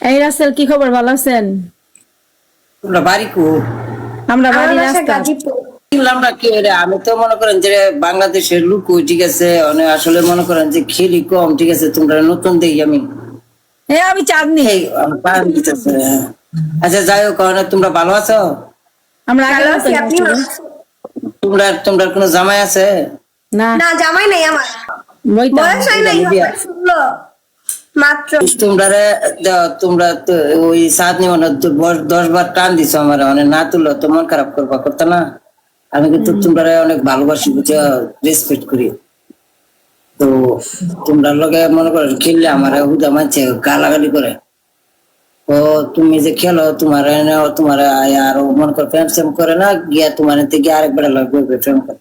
এই রাসেল, কি খবর? ভালো আছেন? তোমরা বাড়ি কো? আমরা আমার বাড়ি বাসা রাস্তা। গাজীপুর। কিনলাম না কি রে, আমি তো মনে করেন যে বাংলাদেশের লোক ওই, ঠিক আছে, মানে আসলে মনে করেন যে খেলি কম, ঠিক আছে, তোমরা নতুন দেখি আমি আমি চাঁদনি। এই পান দিতেছে। আচ্ছা যাই হোক, তোমরা ভালো আছো? আমরা আগে ভালো আছি, আপনি ভালো আছেন? তোমরা তোমরা কোনো জামাই আছে? না, না, জামাই নাই আমার, বইটা বয়স হয় নাই, আমার 16 মাত্র। তোমরা তো ওই সাত নিয়ে 10 বার টান দিছো আমার, মানে না তুললো তো মন খারাপ করবা, করতে না? আমি কিন্তু তোমরা অনেক ভালোবাসি, বুঝছো, রেসপেক্ট করি। তো তোমরা লগে মনে করো খেললে আমার হুদা মানছে গালাগালি করে। তো তুমি যে খেলো তোমার তোমার আরো মনে করো প্রেম সেম করে না গিয়া, তোমার থেকে আরেকবার লাগবে প্রেম করে।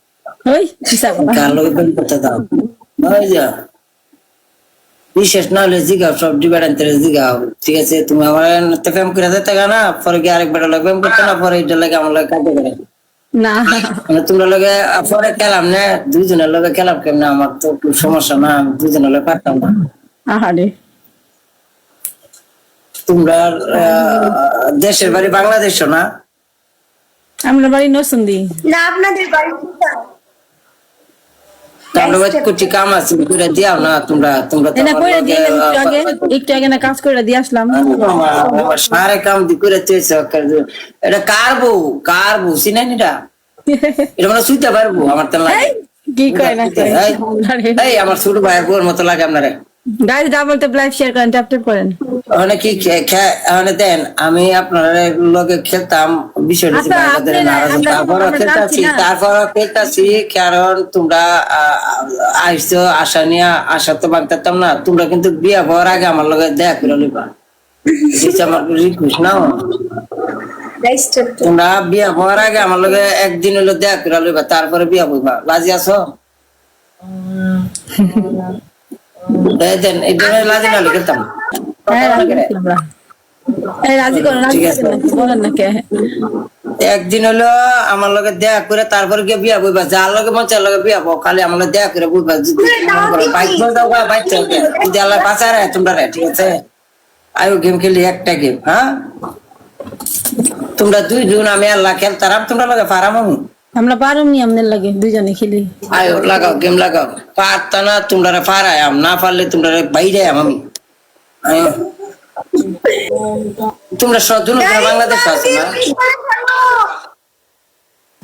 ওই হিসাব না। কার লগে প্রেম করতে দাও, ওই যা বিশেষ না হলে জিগাও, সব ডিবেটান্তে জিগাও, ঠিক আছে? তুমি আমার প্রেম করে দিতে না, পরে গিয়ে আরেকবার লাগে প্রেম করতে না, পরে এটা লাগে আমার লাগে কাঁদতে করে। না, মানে তোমরা লগে পরে খেলাম না, দুজনের লগে খেলাম কেমন? আমার তো একটু সমস্যা না, আমি দুজনের লগে পারতাম না। আহারে। তোমরা দেশের বাড়ি বাংলাদেশ না? আমরা বাড়ি নরসিংদী। না, আপনাদের বাড়ি কোথায়? তোমরা কোটি কাম আছে করে দিও না তোমরা, তোমরা তো এটা আমার কইরা লগে, দিয়ে একটু আগে না কাজ করে দিয়ে আসলাম। আমার সারে কাম দি করে তুইছ। এটা কার বউ চিনেন? এটা এটা মানে শুইতে পারবো আমার তো লাগে। কি কয় না কয়। এই আমার ছোট ভাইয়ের বউর মতো লাগে আপনারে। Guys, double tap live share করেন, ট্যাপ ট্যাপ করেন। মানে কি মানে দেন, আমি আপনার লগে খেলতাম, বিষয়টা আচ্ছা, বাংলাদেশে আপনারা- নারাজ, আমরা- তারপরও আমরা খেলতাছি, জানছি না। তারপরও খেলতাছি, কারণ তোমরা আইসো, আশা নিয়ে আশা তো বাগতাম না। তোমরা কিন্তু বিয়া হওয়ার আগে আমার লগে দেখা করে নিবা, আমার রিকোয়েস্ট নাও। তোমরা বিয়া হওয়ার আগে আমার লগে একদিন হলো দেখা করে লইবা, তারপরে বিয়া হইবা। রাজি আছো? দেন এই জন্য রাজি না লিখতাম। হ্যাঁ, রাজি আছি আমরা। এই রাজি করেন, রাজি ঠিক আছে। করেন নাকি? বলেন না কে? একদিন হলো আমার লগে দেখা করে তারপরে গিয়ে বিয়া বইবা, যার লগে মঞ্চের লগে বিয়া বো, খালি আমার লগে দেখা করে বইবা। বাইক দাও বা বাইক চলবে, যদি আল্লাহ বাঁচায় রাখে তোমরা, ঠিক আছে? আয়ো গেম খেলি, একটা গেম, হ্যাঁ? তোমরা দুইজন, আমি আল্লাহ খেলতাম, তোমরা লগে পারাম আমি। আমরা পারুম নি আমনের লাগে, দুইজনে খেলি। আয়ো লাগাও, গেম লাগাও। পারতা না তোমরা পারায়, না পারলে তোমরা বাইরে আমি। আয়ো। তোমরা দুজন বাংলাদেশ আছো না?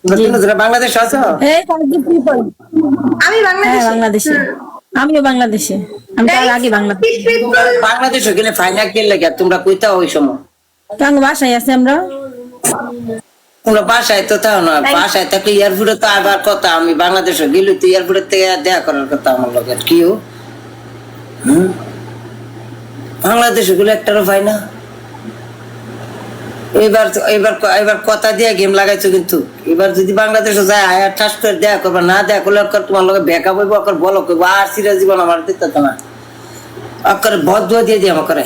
তোমরা দুজন বাংলাদেশ আছো? এই কালকে কি করি? আমি হ্যাঁ, বাংলাদেশে। বাংলাদেশে। আমিও বাংলাদেশে। আমি তার আগে বাংলাদেশ। বাংলাদেশে গেলে ফাইনাল খেললে গিয়া তোমরা কইতা ওই সময়? কাঙ্গ বাসায় আছে আমরা। তোমরা বাসায় তো তাও না, বাসায় থাকলে এয়ারপোর্টে তো আবার কথা, আমি বাংলাদেশে গেলে তো এয়ারপোর্টের থেকে দেখা করার কথা আমার লগে, কিও বাংলাদেশে গেলে একটারও পাই না। এবার এবার এবার কথা দিয়ে গেম লাগাইছো, কিন্তু এবার যদি বাংলাদেশে যায় আয়া ঠাস করে দেখা করবা, না দেখা করলে তোমার লগে বেকা বইব, বলো করবো আর সিরা জীবন আমার দিতে না, বদ দিয়ে দিয়ে আমার করে।